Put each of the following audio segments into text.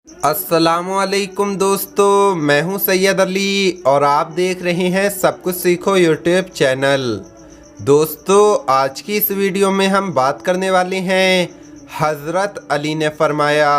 अस्सलामुअलैकुम दोस्तों, मैं हूं सैयद अली और आप देख रहे हैं सब कुछ सीखो यूट्यूब चैनल। दोस्तों, आज की इस वीडियो में हम बात करने वाले हैं हज़रत अली ने फरमाया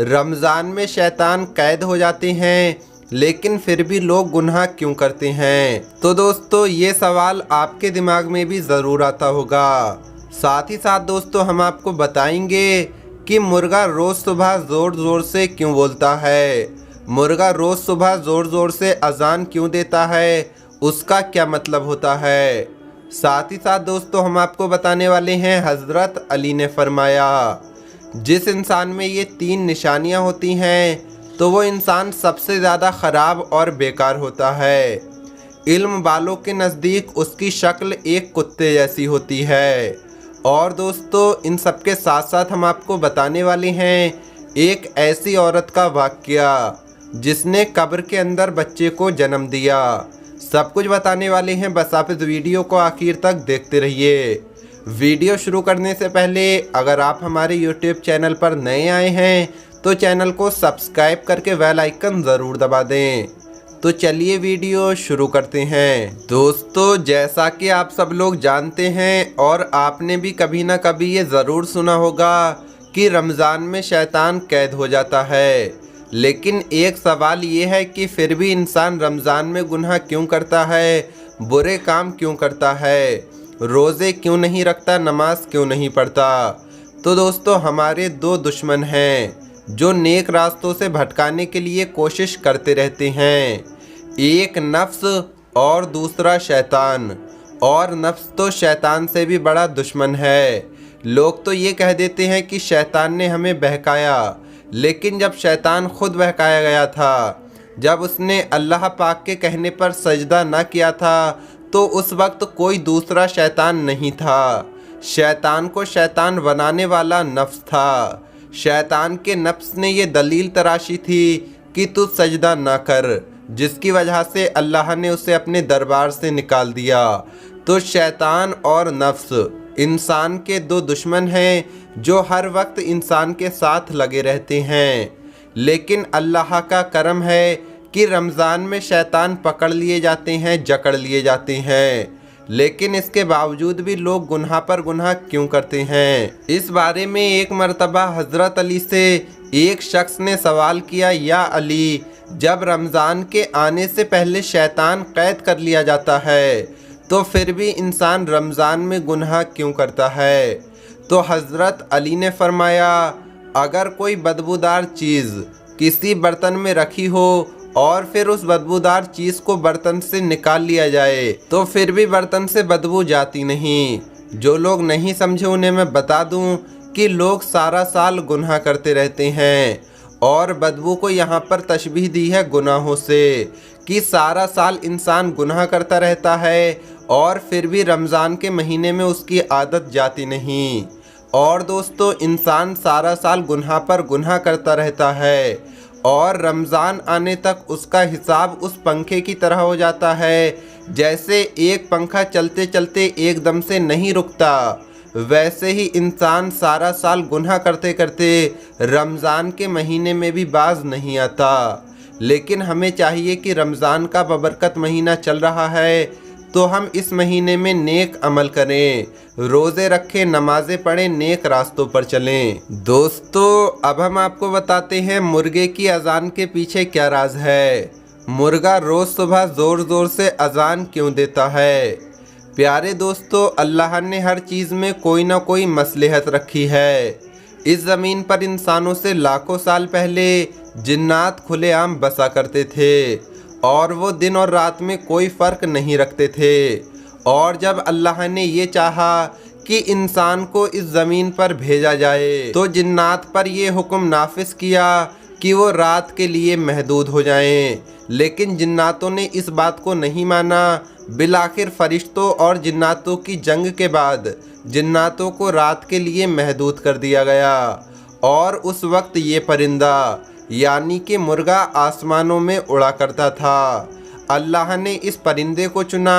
रमज़ान में शैतान कैद हो जाते हैं लेकिन फिर भी लोग गुनाह क्यों करते हैं। तो दोस्तों, ये सवाल आपके दिमाग में भी ज़रूर आता होगा। साथ ही साथ दोस्तों, हम आपको बताएंगे कि मुर्गा रोज़ सुबह ज़ोर ज़ोर से क्यों बोलता है, मुर्गा रोज़ सुबह ज़ोर ज़ोर से अजान क्यों देता है, उसका क्या मतलब होता है। साथ ही साथ दोस्तों, हम आपको बताने वाले हैं हज़रत अली ने फरमाया जिस इंसान में ये 3 निशानियां होती हैं तो वो इंसान सबसे ज़्यादा ख़राब और बेकार होता है। इल्म वालों के नज़दीक उसकी शक्ल एक कुत्ते जैसी होती है। और दोस्तों, इन सब के साथ साथ हम आपको बताने वाले हैं एक ऐसी औरत का वाक़या जिसने कब्र के अंदर बच्चे को जन्म दिया। सब कुछ बताने वाले हैं, बस आप इस वीडियो को आखिर तक देखते रहिए। वीडियो शुरू करने से पहले अगर आप हमारे यूट्यूब चैनल पर नए आए हैं तो चैनल को सब्सक्राइब करके बेल आइकन ज़रूर दबा दें। तो चलिए वीडियो शुरू करते हैं। दोस्तों, जैसा कि आप सब लोग जानते हैं और आपने भी कभी ना कभी ये ज़रूर सुना होगा कि रमज़ान में शैतान कैद हो जाता है। लेकिन एक सवाल ये है कि फिर भी इंसान रमज़ान में गुनाह क्यों करता है, बुरे काम क्यों करता है, रोज़े क्यों नहीं रखता, नमाज क्यों नहीं पढ़ता। तो दोस्तों, हमारे 2 दुश्मन हैं जो नेक रास्तों से भटकाने के लिए कोशिश करते रहते हैं। एक नफ्स और दूसरा शैतान। और नफ्स तो शैतान से भी बड़ा दुश्मन है। लोग तो ये कह देते हैं कि शैतान ने हमें बहकाया, लेकिन जब शैतान खुद बहकाया गया था, जब उसने अल्लाह पाक के कहने पर सजदा न किया था, तो उस वक्त कोई दूसरा शैतान नहीं था। शैतान को शैतान बनाने वाला नफ्स था। शैतान के नफ्स ने ये दलील तराशी थी कि तू सजदा ना कर, जिसकी वजह से अल्लाह ने उसे अपने दरबार से निकाल दिया। तो शैतान और नफ्स इंसान के 2 दुश्मन हैं जो हर वक्त इंसान के साथ लगे रहते हैं। लेकिन अल्लाह का करम है कि रमज़ान में शैतान पकड़ लिए जाते हैं, जकड़ लिए जाते हैं। लेकिन इसके बावजूद भी लोग गुनाह पर गुनाह क्यों करते हैं। इस बारे में एक मर्तबा हज़रत अली से एक शख्स ने सवाल किया, या अली, जब रमज़ान के आने से पहले शैतान कैद कर लिया जाता है तो फिर भी इंसान रमज़ान में गुनाह क्यों करता है। तो हज़रत अली ने फरमाया, अगर कोई बदबूदार चीज़ किसी बर्तन में रखी हो और फिर उस बदबूदार चीज़ को बर्तन से निकाल लिया जाए तो फिर भी बर्तन से बदबू जाती नहीं। जो लोग नहीं समझे उन्हें मैं बता दूं कि लोग सारा साल गुनाह करते रहते हैं और बदबू को यहाँ पर तशबीह दी है गुनाहों से, कि सारा साल इंसान गुनाह करता रहता है और फिर भी रमज़ान के महीने में उसकी आदत जाती नहीं। और दोस्तों, इंसान सारा साल गुनाह पर गुनाह करता रहता है और रमज़ान आने तक उसका हिसाब उस पंखे की तरह हो जाता है। जैसे एक पंखा चलते चलते एकदम से नहीं रुकता, वैसे ही इंसान सारा साल गुनाह करते करते रमज़ान के महीने में भी बाज नहीं आता। लेकिन हमें चाहिए कि रमज़ान का बबरकत महीना चल रहा है तो हम इस महीने में नेक अमल करें, रोज़े रखें, नमाज़ें पढ़ें, नेक रास्तों पर चलें। दोस्तों, अब हम आपको बताते हैं मुर्गे की अजान के पीछे क्या राज है। मुर्गा रोज़ सुबह ज़ोर ज़ोर से अजान क्यों देता है। प्यारे दोस्तों, अल्लाह ने हर चीज़ में कोई ना कोई मसलहत रखी है। इस ज़मीन पर इंसानों से लाखों साल पहले जिन्नात खुलेआम बसा करते थे और वो दिन और रात में कोई फ़र्क नहीं रखते थे। और जब अल्लाह ने ये चाहा कि इंसान को इस ज़मीन पर भेजा जाए तो जिन्नात पर ये हुक्म नाफिज किया कि वो रात के लिए महदूद हो जाएं। लेकिन जिन्नातों ने इस बात को नहीं माना। बिलाखिर फरिश्तों और जिन्नातों की जंग के बाद जिन्नातों को रात के लिए महदूद कर दिया गया और उस वक्त ये परिंदा यानी कि मुर्गा आसमानों में उड़ा करता था। अल्लाह ने इस परिंदे को चुना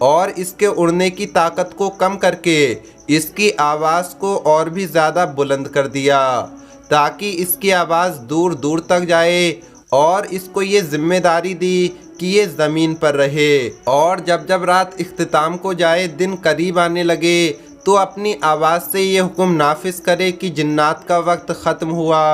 और इसके उड़ने की ताकत को कम करके इसकी आवाज़ को और भी ज़्यादा बुलंद कर दिया ताकि इसकी आवाज़ दूर दूर तक जाए, और इसको ये जिम्मेदारी दी कि ये ज़मीन पर रहे, और जब जब रात इख्तिताम को जाए, दिन करीब आने लगे, तो अपनी आवाज़ से ये हुक्म नाफिज करे कि जिन्नात का वक्त ख़त्म हुआ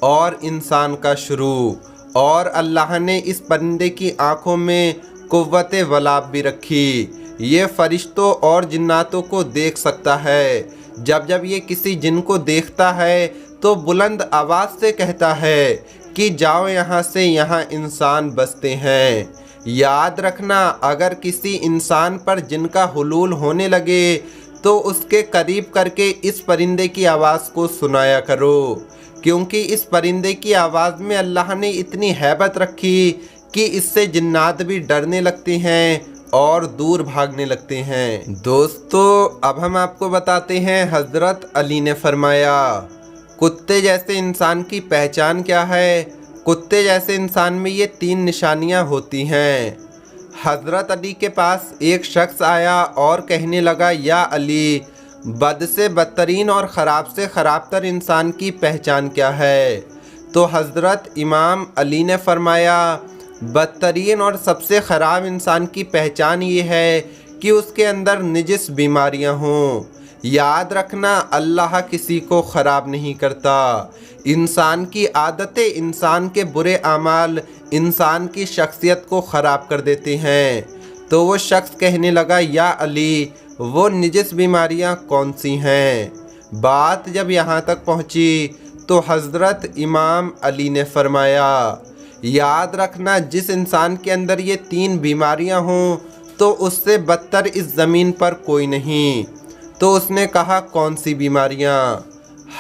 और इंसान का शुरू। और अल्लाह ने इस परिंदे की आँखों में कुव्वत वलाब भी रखी। ये फरिश्तों और जिन्नातों को देख सकता है। जब जब ये किसी जिन को देखता है तो बुलंद आवाज़ से कहता है कि जाओ यहाँ से, यहाँ इंसान बसते हैं। याद रखना, अगर किसी इंसान पर जिन का हुलूल होने लगे तो उसके करीब करके इस परिंदे की आवाज़ को सुनाया करो, क्योंकि इस परिंदे की आवाज़ में अल्लाह ने इतनी हैबत रखी कि इससे जिन्नात भी डरने लगते हैं और दूर भागने लगते हैं। दोस्तों, अब हम आपको बताते हैं हज़रत अली ने फरमाया, कुत्ते जैसे इंसान की पहचान क्या है। कुत्ते जैसे इंसान में ये 3 निशानियां होती हैं। हज़रत अली के पास एक शख्स आया और कहने लगा, या अली, बद से बदतरीन और ख़राब से ख़राब तर इंसान की पहचान क्या है। तो हज़रत इमाम अली ने फरमाया, बदतरीन और सबसे ख़राब इंसान की पहचान ये है कि उसके अंदर निजिस बीमारियां हों। याद रखना, अल्लाह किसी को ख़राब नहीं करता। इंसान की आदतें, इंसान के बुरे आमाल इंसान की शख्सियत को ख़राब कर देते हैं। तो वो शख्स कहने लगा, या अली, वो निजिस बीमारियां कौन सी हैं। बात जब यहाँ तक पहुँची तो हज़रत इमाम अली ने फरमाया, याद रखना, जिस इंसान के अंदर ये 3 बीमारियां हों तो उससे बदतर इस ज़मीन पर कोई नहीं। तो उसने कहा, कौन सी बीमारियां।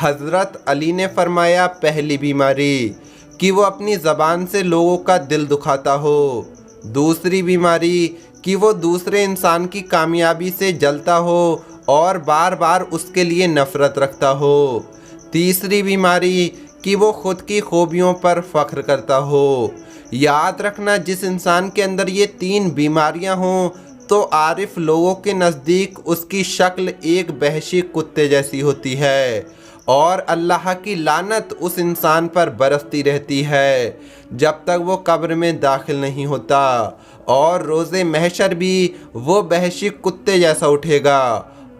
हज़रत अली ने फरमाया, पहली बीमारी कि वो अपनी ज़बान से लोगों का दिल दुखाता हो। दूसरी बीमारी कि वो दूसरे इंसान की कामयाबी से जलता हो और बार बार उसके लिए नफ़रत रखता हो। तीसरी बीमारी कि वो ख़ुद की खूबियों पर फ़ख्र करता हो। याद रखना, जिस इंसान के अंदर ये 3 बीमारियां हों तो आरिफ लोगों के नज़दीक उसकी शक्ल एक वहशी कुत्ते जैसी होती है, और अल्लाह की लानत उस इंसान पर बरसती रहती है जब तक वो कब्र में दाखिल नहीं होता। और रोज़े महशर भी वो वहशी कुत्ते जैसा उठेगा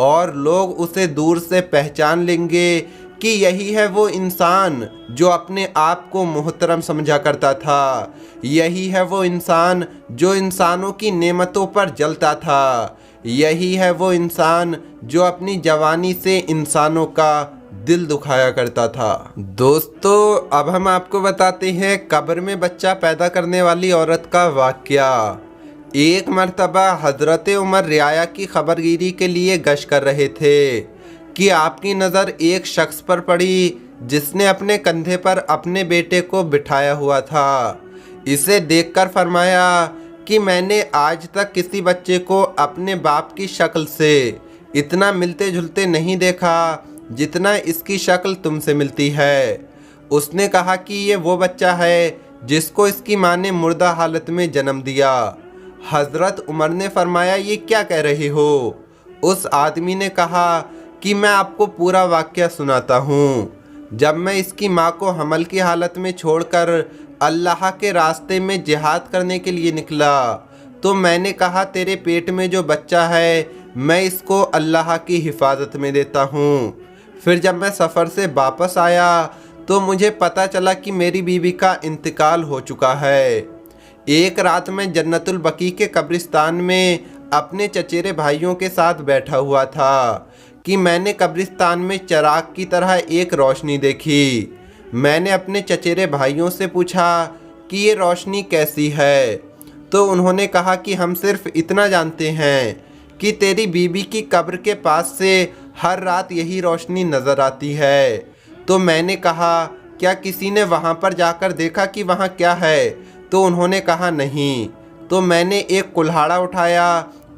और लोग उसे दूर से पहचान लेंगे कि यही है वो इंसान जो अपने आप को मोहतरम समझा करता था। यही है वो इंसान जो इंसानों की नेमतों पर जलता था। यही है वो इंसान जो अपनी जवानी से इंसानों का दिल दुखाया करता था। दोस्तों, अब हम आपको बताते हैं कब्र में बच्चा पैदा करने वाली औरत का वाक़या। एक मर्तबा हज़रत उमर रियाया की खबरगिरी के लिए गश्त कर रहे थे कि आपकी नज़र एक शख्स पर पड़ी जिसने अपने कंधे पर अपने बेटे को बिठाया हुआ था। इसे देखकर फरमाया कि मैंने आज तक किसी बच्चे को अपने बाप की शक्ल से इतना मिलते जुलते नहीं देखा जितना इसकी शक्ल तुमसे मिलती है। उसने कहा कि ये वो बच्चा है जिसको इसकी माँ ने मुर्दा हालत में जन्म दिया। हज़रत उमर ने फरमाया, ये क्या कह रहे हो। उस आदमी ने कहा कि मैं आपको पूरा वाक़या सुनाता हूँ। जब मैं इसकी माँ को हमल की हालत में छोड़कर अल्लाह के रास्ते में जिहाद करने के लिए निकला तो मैंने कहा, तेरे पेट में जो बच्चा है मैं इसको अल्लाह की हिफाजत में देता हूँ। फिर जब मैं सफ़र से वापस आया तो मुझे पता चला कि मेरी बीवी का इंतकाल हो चुका है। एक रात मैं जन्नतुल बकी के कब्रिस्तान में अपने चचेरे भाइयों के साथ बैठा हुआ था कि मैंने कब्रिस्तान में चिराग की तरह एक रोशनी देखी। मैंने अपने चचेरे भाइयों से पूछा कि ये रोशनी कैसी है। तो उन्होंने कहा कि हम सिर्फ इतना जानते हैं कि तेरी बीबी की कब्र के पास से हर रात यही रोशनी नज़र आती है। तो मैंने कहा, क्या किसी ने वहाँ पर जाकर देखा कि वहाँ क्या है। तो उन्होंने कहा, नहीं। तो मैंने एक कुल्हाड़ा उठाया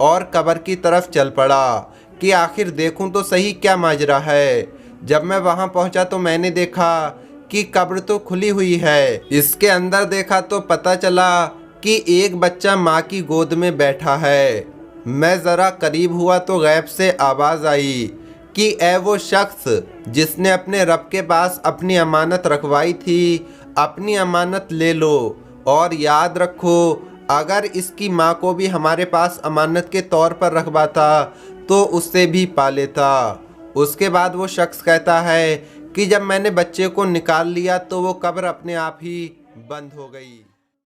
और कब्र की तरफ चल पड़ा कि आखिर देखूं तो सही क्या माजरा है। जब मैं वहां पहुंचा तो मैंने देखा कि कब्र तो खुली हुई है। इसके अंदर देखा तो पता चला कि एक बच्चा माँ की गोद में बैठा है। मैं ज़रा करीब हुआ तो गैब से आवाज़ आई कि ऐ वो शख्स जिसने अपने रब के पास अपनी अमानत रखवाई थी, अपनी अमानत ले लो और याद रखो अगर इसकी माँ को भी हमारे पास अमानत के तौर पर रखवाता तो उससे भी पा लेता। उसके बाद वो शख्स कहता है कि जब मैंने बच्चे को निकाल लिया तो वो कब्र अपने आप ही बंद हो गई।